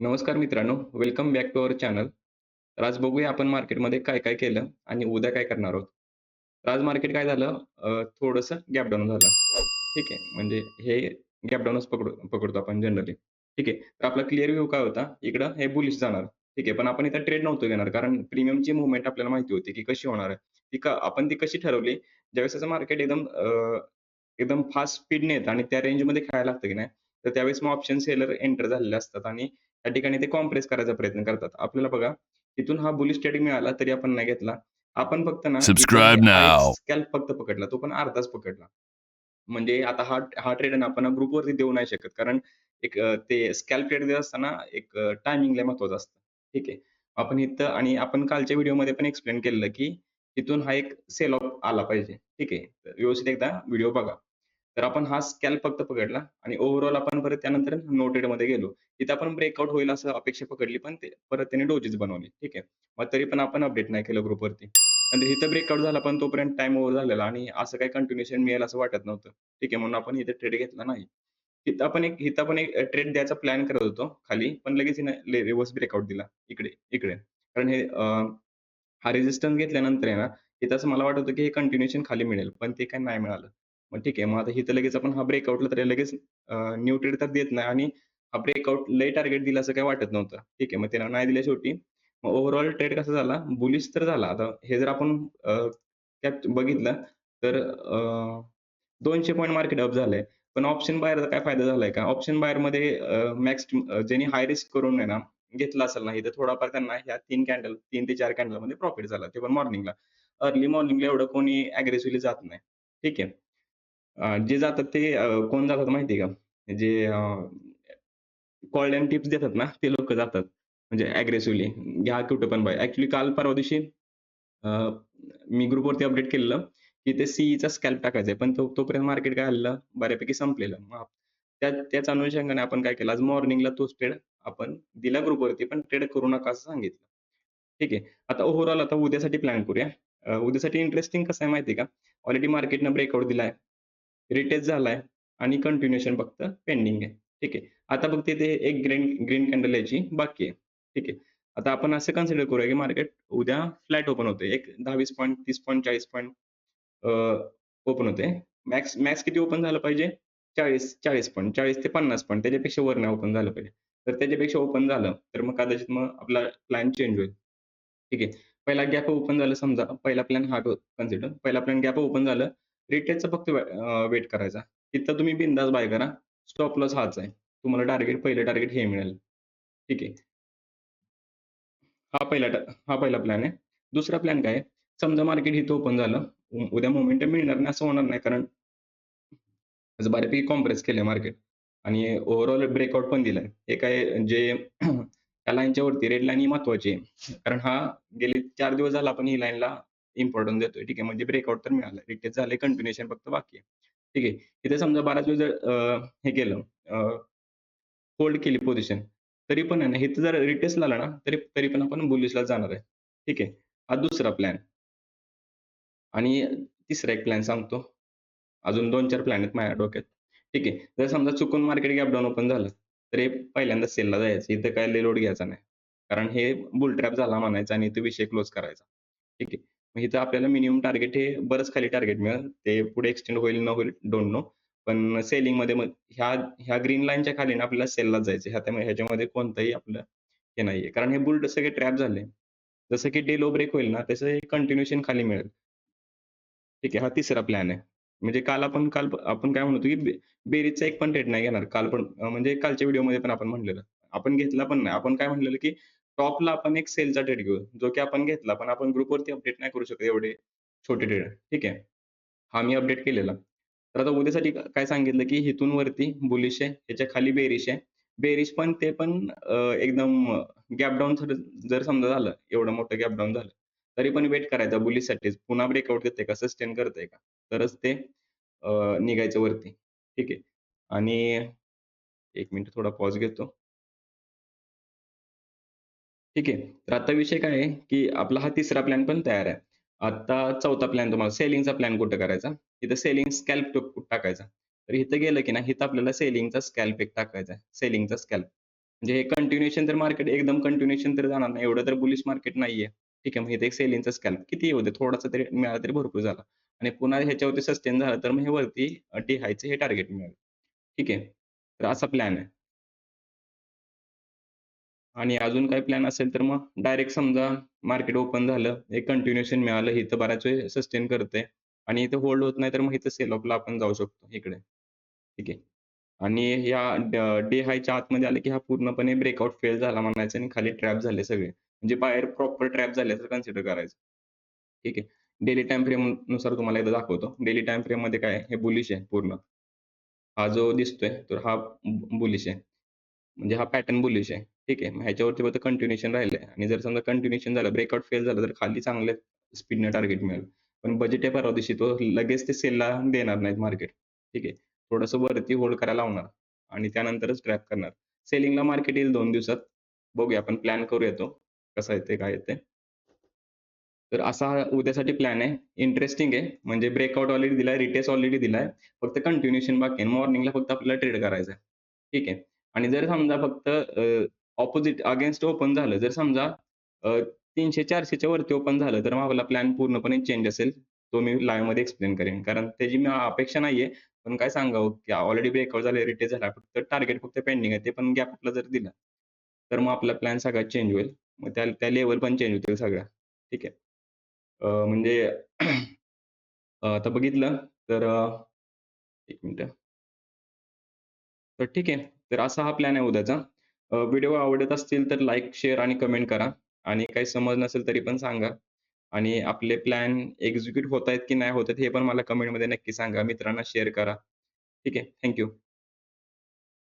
नमस्कार मित्रांनो, welcome back to our channel. तर आज बघूया आपण मार्केटमध्ये काय-काय केलं आणि उद्या काय करणार आहोत. तर आज मार्केट काय झालं थोडंसं गॅप डाउन झालं. ठीक आहे. म्हणजे हे गॅप डाउनच पकडतो आपण जनरली. ठीक आहे. तर आपला क्लिअर व्ह्यू काय होता, इकडं हे बुलिश जाणार. ठीक आहे. पण आपण इथं ट्रेड नव्हतो घेणार कारण प्रीमियमची मूव्हमेंट आपल्याला माहिती होती, की कशी होणार आहे. आपण ती कशी ठरवली, ज्यावेळेस त्याचं मार्केट एकदम फास्ट स्पीडने येतं आणि त्या रेंजमध्ये खेळायला लागतं की नाही, तर त्यावेळेस मग ऑप्शन सेलर एंटर झालेले असतात आणि त्या ठिकाणी ते कॉम्प्रेस करायचा प्रयत्न करतात. आपल्याला बघा, तिथून हा बुलिश ट्रेड मिळाला तरी आपण नाही घेतला. आपण फक्त ना इथं Subscribe हा एक now. स्कॅल्प फक्त पकडला, तो पण अर्धाच पकडला. म्हणजे आता हा हा ट्रेड आहे ना आपण ग्रुपवरती देऊ नाही शकत. कारण ते स्कॅल्प ट्रेड देत असताना टायमिंग लय महत्त्वाचं असतं. ठीक आहे. आपण इथं आणि आपण कालच्या व्हिडिओमध्ये पण एक्सप्लेन केलेलं, की तिथून हा एक सेल ऑफ आला पाहिजे. ठीक आहे. तर व्यवस्थित एकदा व्हिडिओ बघा. तर आपण हा स्कॅल्प फक्त पकडला आणि ओव्हरऑल आपण परत त्यानंतर नो ट्रेडमध्ये गेलो. तिथं आपण ब्रेकआउट होईल असं अपेक्षा पकडली, पण ते परत त्याने डोजेस बनवले. ठीक आहे. मग तरी पण आपण अपडेट नाही केलं ग्रुपवरती. नंतर इथं ब्रेकआउट झाला, पण तोपर्यंत टाईम ओव्हर झालेला आणि असं काही कंटिन्यूएशन मिळेल असं वाटत नव्हतं. ठीक आहे, म्हणून आपण इथे ट्रेड घेतला नाही. इथं आपण एक ट्रेड द्यायचा प्लॅन करत होतो खाली, पण लगेच हिनं रिव्हर्स ब्रेकआउट दिला इकडे इकडे. कारण हा रेझिस्टन्स घेतल्यानंतर आहे ना, इथं असं मला वाटत होतं की हे कंटिन्यूएशन खाली मिळेल, पण ते काही नाही मिळालं. मग ठीक आहे, मग आता इथं लगेच आपण हा ब्रेकआउटला तर लगेच न्यू ट्रेड तर देत नाही आणि हा ब्रेकआउट लय टार्गेट दिलं असं काही वाटत नव्हतं. ठीक आहे, मग त्यानं नाही दिल्या शेवटी. मग ओव्हरऑल ट्रेड कसा झाला, बुलिश तर झाला. आता हे जर आपण त्यात बघितलं तर 200 पॉइंट मार्केट अप झालंय. पण ऑप्शन बायरचा काय फायदा झालाय का? ऑप्शन बायरमध्ये ज्यांनी हाय रिस्क करून आहे ना, घेतला असेल ना, इथं थोडाफार त्यांना ह्या 3 ते 4 कॅन्डलमध्ये प्रॉफिट झाला. ते पण मॉर्निंगला. अर्ली मॉर्निंगला एवढं कोणी अग्रेसिव्हली जात नाही. ठीक आहे. जे जातात ते कोण जातात माहिती आहे का? जे कॉल्ड एंड टिप्स देतात ना, ते लोकं जातात. म्हणजे अग्रेसिव्हली घ्या कुठं पण बाय. ॲक्चुअली काल परवा दिवशी अ, मी ग्रुपवरती अपडेट केलेलं, की ते सीईचा स्कॅल्प टाकायचा आहे. पण तोपर्यंत मार्केट काय झालेलं, बऱ्यापैकी संपलेलं. मग त्याच अनुषंगाने आपण काय केलं, आज मॉर्निंगला तोच ट्रेड आपण दिला ग्रुपवरती, पण ट्रेड करू नका असं सांगितलं. ठीक आहे. आता ओव्हरऑल आता उद्यासाठी प्लॅन करूया. उद्यासाठी इंटरेस्टिंग कसं आहे माहिती आहे का? ऑलरेडी मार्केटनं ब्रेकआउट दिलाय, रिटेस्ट झालाय आणि कंटिन्यूएशन फक्त पेंडिंग आहे. ठीक आहे. आता फक्त इथे एक ग्रीन ग्रीन कॅन्डल यायची बाकी आहे. ठीक आहे. आता आपण असं कन्सिडर करूया, की मार्केट उद्या फ्लॅट ओपन होतंय. एक 10-20 पॉइंट, 30 पॉइंट, 40 पॉइंट ओपन होते. मॅक्स मॅक्स किती ओपन झालं पाहिजे? 40 पॉइंट, 40 ते 50 पॉइंट त्याच्यापेक्षा वर नाही ओपन झालं पाहिजे. तर त्याच्यापेक्षा ओपन झालं, तर मग कदाचित मग आपला प्लॅन चेंज होईल. ठीक आहे. पहिला गॅप ओपन झालं समजा, पहिला प्लॅन हा कन्सिडर. पहिला प्लॅन गॅप ओपन झालं, रिट्रेसचं फक्त वेट करायचा. तिथं तुम्ही बिंदास बाय करा. स्टॉप लॉस हाच आहे. तुम्हाला पहिलं टार्गेट हे मिळेल. ठीक आहे. हा पहिला प्लॅन आहे. दुसरा प्लॅन काय आहे? समजा मार्केट इथं ओपन झालं. उद्या मोमेंटम मिळणार नाही असं होणार नाही कारण त्याचं बऱ्यापैकी कॉम्प्रेस केलंय मार्केट आणि ओव्हरऑल ब्रेकआउट पण दिलाय. हे काय जे त्या लाईनच्या वरती रेड लाईन ही महत्त्वाची आहे. कारण हा गेले 4 दिवस झाला आपण ही लाईनला इम्पोर्टन्स देतोय. ठीक आहे. म्हणजे ब्रेकआउट तर मिळालं. रिटेस्ट झालंय, कंटिन्यूएशन फक्त बाकी आहे. ठीक आहे. इथे समजा बराच वेळ जर हे केलं होल्ड केली पोझिशन, तरी पण आहे ना, इथं जर रिटेस्ट झाला ना, तरी तरी पण आपण बुलिशला जाणार आहे. ठीक आहे. हा दुसरा प्लॅन आणि तिसरा एक प्लॅन सांगतो. अजून 2-4 प्लॅन आहेत माझ्या डोक्यात. ठीक आहे. जर समजा चुकून मार्केट गॅप डाउन ओपन झालं, तर हे पहिल्यांदा सेलला जायचं. इथं काय लय लोड घ्यायचा नाही. कारण हे बुल ट्रॅप झाला म्हणायचा आणि इथं विषय क्लोज करायचा. ठीक आहे. मग इथं आपल्याला मिनिमम टार्गेट हे बरंच खाली टार्गेट मिळेल. ते पुढे एक्सटेंड होईल न होईल डोंट नो. पण सेलिंगमध्ये मग ह्या ह्या ग्रीन लाईनच्या खाली ना आपल्याला सेललाच जायचं. ह्याच्यामध्ये कोणतंही आपलं हे नाहीये. कारण हे बुल सगळे ट्रॅप झाले. जसं की डे लो ब्रेक होईल ना, तसं हे कंटिन्यूएशन खाली मिळेल. ठीक आहे. हा तिसरा प्लॅन आहे. म्हणजे काल आपण काय म्हणतो, की बेरीजचा एक पण ट्रेड नाही घेणार. काल पण म्हणजे कालच्या व्हिडिओमध्ये पण आपण म्हटलेलं. आपण घेतला पण नाही. आपण काय म्हटलेलं, की टॉपला आपण एक सेलचा ट्रेड घेऊ, जो की आपण घेतला. पण आपण ग्रुपवरती अपडेट नाही करू शकत एवढे छोटे ट्रेड. ठीक आहे. हा मी अपडेट केलेला. तर आता उद्यासाठी काय सांगितलं, की इथून वरती बुलिश आहे, त्याच्या खाली बेरिश आहे. बेरिश पण ते पण एकदम गॅप डाउन जर समजा झालं, एवढं मोठं गॅप डाउन झालं, तरी पण वेट करायचा बुलिशसाठीच. पुन्हा ब्रेकआउट देतंय का, सस्टेन करतंय का? तरच ते निघायचं वरती. ठीक आहे. आणि 1 मिनिट थोडा पॉज घेतो. ठीक आहे. तर आता विषय काय आहे, की आपला हा तिसरा प्लॅन पण तयार आहे. आता चौथा प्लॅन तुम्हाला सेलिंगचा प्लॅन कुठं करायचा? इथं सेलिंग स्कॅल्प टाकायचा. तर इथं गेलं की नाही, इथं आपल्याला सेलिंगचा स्कॅल्प एक टाकायचा आहे. सेलिंगचा स्कॅल्प. म्हणजे हे कंटिन्यूएशन तर मार्केट एकदम कंटिन्यूएशन तर जाणार नाही. एवढं तर बुलिश मार्केट नाहीये. ठीक आहे. मग इथे एक सेलिंगचा स्कॅल्प कितीही होऊ दे, थोडासा तरी मिळाला तरी भरपूर झाला. आणि पुन्हा ह्याच्यावरती सस्टेन झालं तर मग हे वरती टी-हायचं हे टार्गेट मिळेल. ठीक आहे. तर असा प्लॅन आहे. आणि अजून काही प्लॅन असेल तर मग डायरेक्ट समजा मार्केट ओपन झालं, एक कंटिन्यूएशन मिळालं, इथं बराच वेळ सस्टेन करतंय आणि इथं होल्ड होत नाही तर मग इथं सेल ऑफला आपण जाऊ शकतो इकडे. ठीक आहे. आणि या डे हायच्या आतमध्ये आलं, की हा पूर्णपणे ब्रेकआउट फेल झाला म्हणायचं आणि खाली ट्रॅप झाले सगळे. म्हणजे बाहेर प्रॉपर ट्रॅप झाले तर कन्सिडर करायचं. ठीक आहे. डेली टाईम फ्रेमनुसार तुम्हाला एकदा दाखवतो. डेली टाईम फ्रेममध्ये काय आहे, हे बुलिश आहे पूर्ण. हा जो दिसतोय तर हा बुलिश आहे. म्हणजे हा पॅटर्न बुलिश आहे. ठीक आहे. मग ह्याच्यावरती फक्त कंटिन्यूएशन राहिलंय आणि जर समजा कंटिन्यूएशन झालं, ब्रेकआउट फेल झालं तर खाली चांगल्या स्पीडनं टार्गेट मिळेल. पण बजेट आहे परवा दिवशी तो लगेच ते सेलला देणार नाहीत मार्केट. ठीक आहे. थोडंसं वरती होल्ड करायला लावणार आणि त्यानंतरच ट्रॅप करणार. सेलिंगला मार्केट येईल 2 दिवसात. बघूया आपण प्लॅन करूया तो. कसा येतंय, काय येतंय. तर असा हा उद्यासाठी प्लॅन आहे. इंटरेस्टिंग आहे. म्हणजे ब्रेकआउट ऑलरेडी दिलाय, रिटेस्ट ऑलरेडी दिलाय. फक्त कंटिन्यूएशन बाकी आहे. मॉर्निंगला फक्त आपल्याला ट्रेड करायचा आहे. ठीक आहे. आणि जर समजा फक्त अपोझिट अगेन्स्ट ओपन झालं, जर समजा 300-400 च्या वरती ओपन झालं, तर मग आपला प्लॅन पूर्णपणे चेंज असेल. तो मी लाईव्हमध्ये एक्सप्लेन करेन. कारण त्याची मी अपेक्षा नाहीये. पण काय सांगावं, की ऑलरेडी ब्रेकआउट झाले, रिटेस्ट झाला. फक्त टार्गेट फक्त पेंडिंग आहे. ते पण गॅप आपला जर दिला, तर मग आपला प्लॅन सगळा चेंज होईल. मग त्या त्या लेव्हल पण चेंज होतील सगळ्या. ठीक आहे. म्हणजे आता बघितलं तर 1 मिनिटं. तर ठीक आहे. तर असा हा प्लॅन आहे उद्याचा. व्हिडिओ आवडत असतील तर लाईक, शेअर आणि कमेंट करा आणि काही समज नसेल तरी पण सांगा आणि आपले प्लॅन एक्झिक्यूट होतायत की नाही होत आहेत हे पण मला कमेंटमध्ये नक्की सांगा. मित्रांना शेअर करा. ठीक आहे. थँक